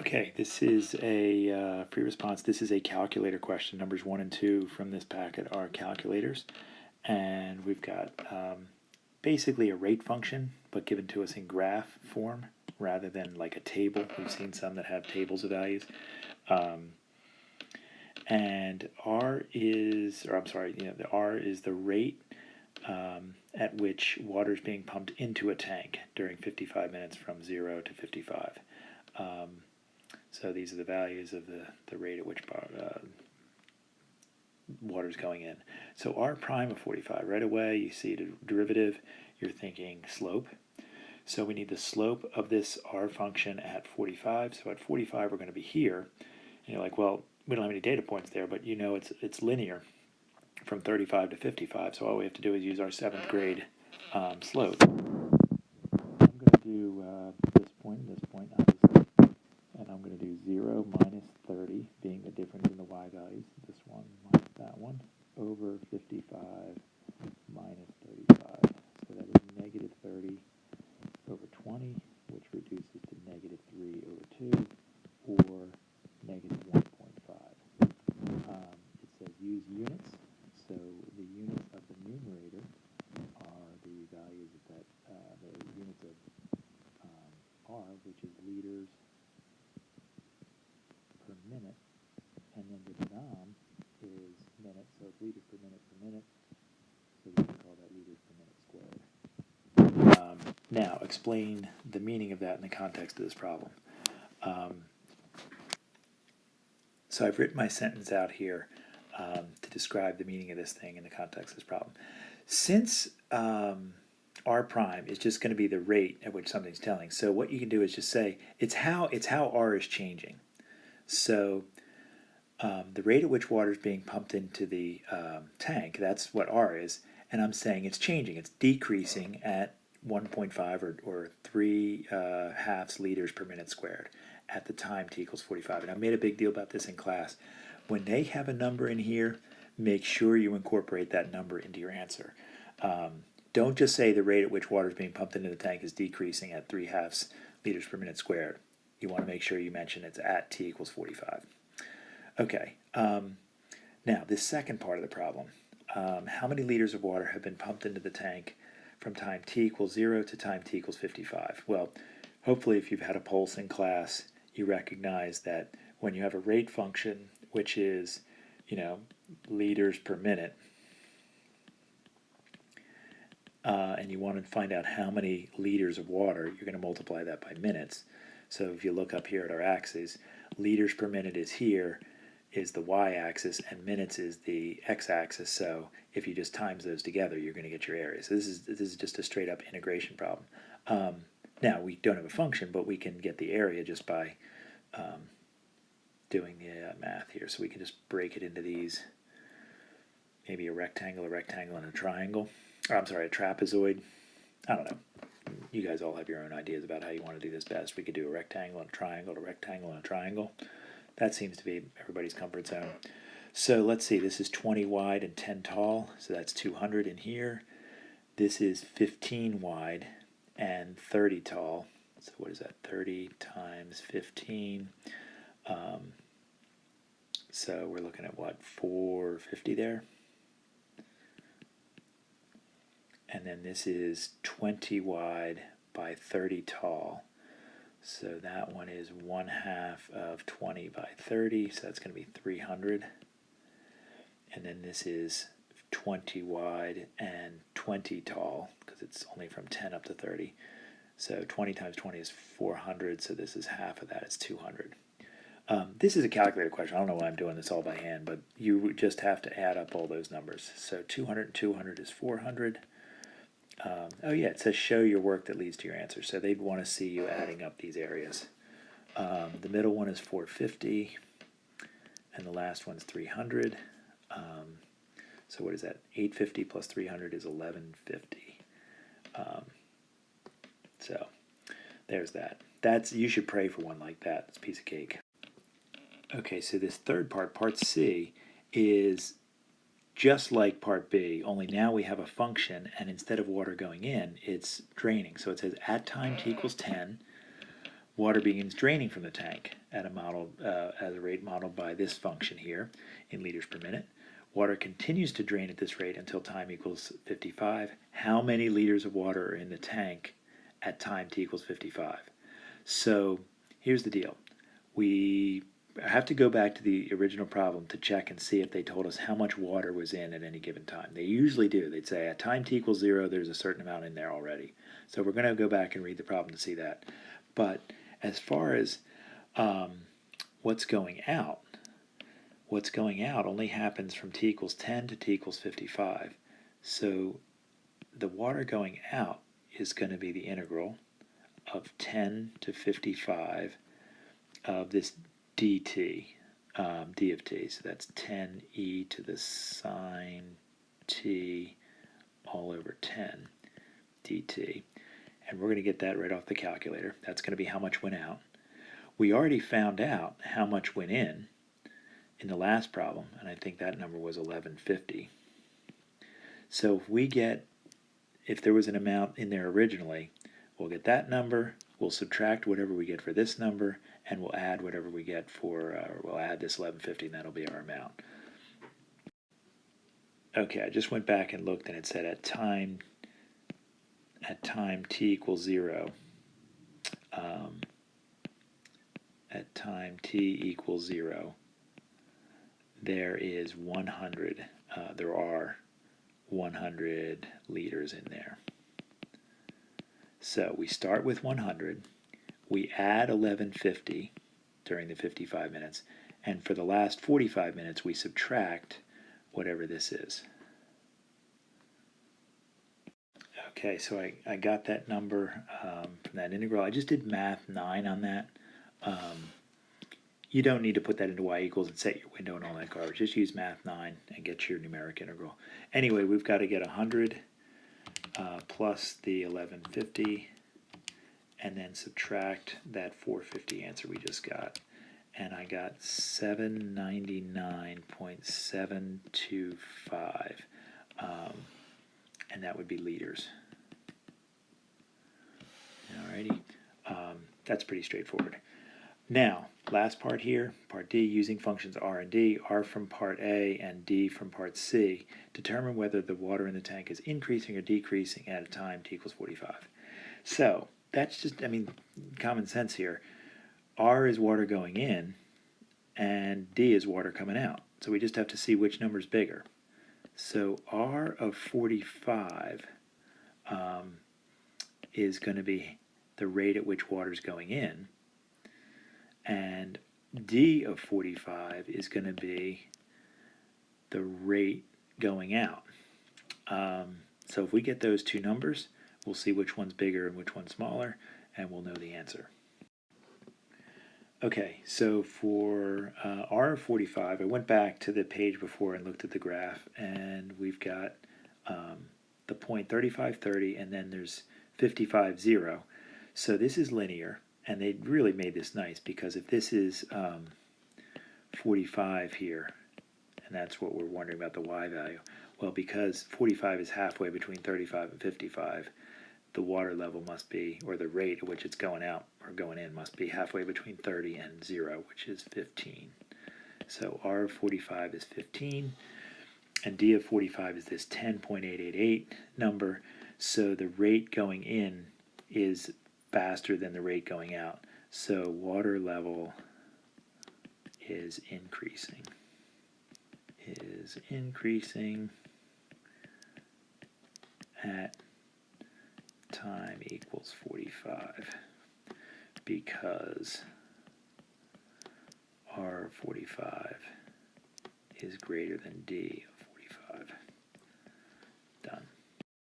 Okay, this is a free response. This is a calculator question. Numbers 1 and 2 from this packet are calculators. And we've got basically a rate function, but given to us in graph form rather than like a table. We've seen some that have tables of values. And R is the rate at which water is being pumped into a tank during 55 minutes from 0 to 55. So these are the values of the rate at which water is going in. So R prime of 45, right away you see the derivative, you're thinking slope. So we need the slope of this R function at 45. So at 45 we're going to be here. And you're like, well, we don't have any data points there, but you know it's linear from 35 to 55. So all we have to do is use our 7th grade slope. I'm going to do this point and this point, obviously. And I'm going to do 0 minus 30, being the difference in the y values, this one minus that one, over 55 minus 35. So that is negative 30 over 20, which reduces to negative 3 over 2, or negative 1.5. It says use units, so the units of the numerator are the values of that, the units of R, which is liters per minute, and then the denom is minutes, so it's liters per minute, so we can call that liters per minute squared. Now, explain the meaning of that in the context of this problem. So I've written my sentence out here to describe the meaning of this thing in the context of this problem. Since R prime is just going to be the rate at which something's telling, so what you can do is just say it's how R is changing. So the rate at which water is being pumped into the tank, that's what R is, and I'm saying it's changing. It's decreasing at 1.5 or 3 halves liters per minute squared at the time t equals 45. And I made a big deal about this in class. When they have a number in here, make sure you incorporate that number into your answer. Don't just say the rate at which water is being pumped into the tank is decreasing at 3 halves liters per minute squared. You want to make sure you mention it's at t equals 45. Okay, now this second part of the problem. How many liters of water have been pumped into the tank from time t equals 0 to time t equals 55? Well, hopefully if you've had a pulse in class, you recognize that when you have a rate function, which is, liters per minute, and you want to find out how many liters of water, you're going to multiply that by minutes. So if you look up here at our axes, liters per minute is here, is the y-axis, and minutes is the x-axis. So if you just times those together, you're going to get your area. So this is just a straight up integration problem. Now we don't have a function, but we can get the area just by doing the math here. So we can just break it into these, maybe a rectangle, and a triangle. Or, I'm sorry, a trapezoid. I don't know. You guys all have your own ideas about how you want to do this best. We could do a rectangle and a triangle, a rectangle and a triangle. That seems to be everybody's comfort zone. So let's see, this is 20 wide and 10 tall, so that's 200 in here. This is 15 wide and 30 tall. So what is that? 30 times 15. So we're looking at what, 450 there? And then this is 20 wide by 30 tall. So that one is 1/2 of 20 by 30, so that's going to be 300. And then this is 20 wide and 20 tall, because it's only from 10 up to 30. So 20 times 20 is 400, so this is half of that, it's 200. This is a calculator question. I don't know why I'm doing this all by hand, but you just have to add up all those numbers. So 200 and 200 is 400. Oh yeah, it says show your work that leads to your answer. So they want to see you adding up these areas. The middle one is 450, and the last one's 300. So what is that? 850 plus 300 is 1150. So there's that. You should pray for one like that. It's a piece of cake. Okay, so this third part, part C, is just like part B, only now we have a function, and instead of water going in, it's draining. So it says at time t equals 10, water begins draining from the tank at a rate modeled by this function here in liters per minute. Water continues to drain at this rate until time equals 55. How many liters of water are in the tank at time t equals 55? So here's the deal. We have to go back to the original problem to check and see if they told us how much water was in at any given time. They usually do. They'd say at time t equals 0, there's a certain amount in there already. So we're going to go back and read the problem to see that. But as far as what's going out only happens from t equals 10 to t equals 55. So the water going out is going to be the integral of 10 to 55 of this dt, d of t. So that's 10e to the sine t all over 10 dt. And we're going to get that right off the calculator. That's going to be how much went out. We already found out how much went in the last problem, and I think that number was 1150. So if there was an amount in there originally, we'll get that number, we'll subtract whatever we get for this number, and we'll add whatever we get we'll add this 1150, and that'll be our amount. Okay, I just went back and looked, and it said at time t equals 0, at time t equals 0, there is 100, there are 100 liters in there. So we start with 100, we add 1150 during the 55 minutes, and for the last 45 minutes we subtract whatever this is. Okay, so I got that number from that integral. I just did math 9 on that. You don't need to put that into y equals and set your window and all that garbage. Just use math 9 and get your numeric integral. Anyway, we've got to get 100 plus the 1150 and then subtract that 450 answer we just got. And I got 799.725, and that would be liters. Alrighty, that's pretty straightforward. Now, last part here, part D, using functions R and D, R from part A and D from part C, determine whether the water in the tank is increasing or decreasing at a time t equals 45. So, that's just, common sense here. R is water going in, and D is water coming out. So we just have to see which number is bigger. So R of 45 is going to be the rate at which water is going in, and D of 45 is going to be the rate going out. So if we get those two numbers, we'll see which one's bigger and which one's smaller, and we'll know the answer. Okay, so for R of 45, I went back to the page before and looked at the graph, and we've got the point 3530, and then there's 55.0. So this is linear, and they really made this nice, because if this is 45 here, and that's what we're wondering about the y value, well, because 45 is halfway between 35 and 55, the water level must be, or the rate at which it's going out or going in must be halfway between 30 and 0, which is 15. So R of 45 is 15, and D of 45 is this 10.888 number, so the rate going in is faster than the rate going out. So water level is increasing. At time equals 45, because R of 45 is greater than D